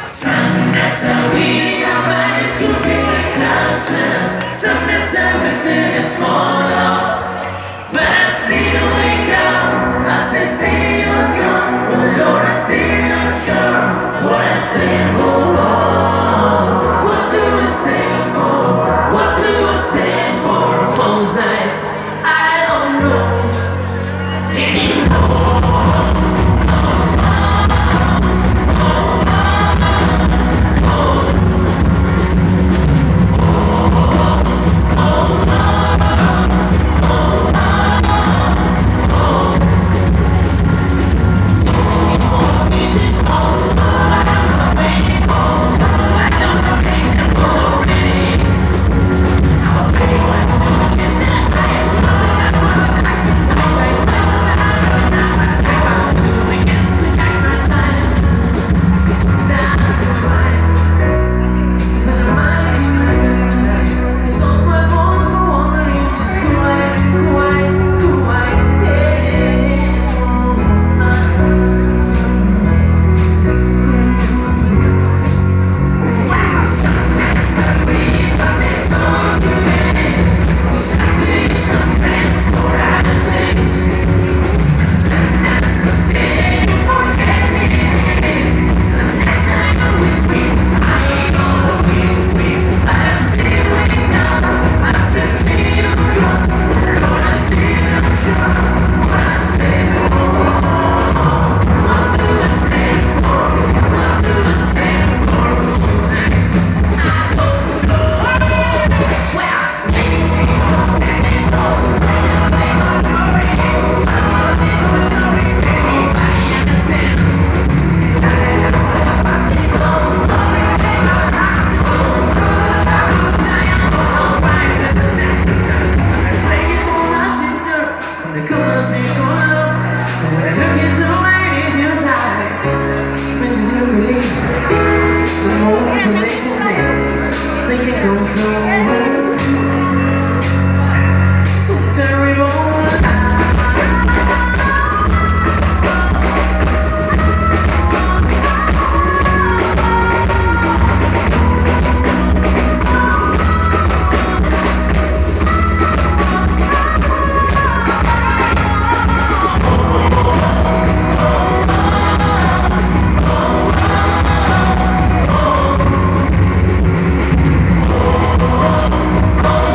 Unnecessary, nobody's too big closer. Some misunderstood small love. But I still wake up, I still see your cross. Oh Lord, I still not sure what I stand for. What do I stand for? What do I stand for? Most nights I don't know anymore. They can come from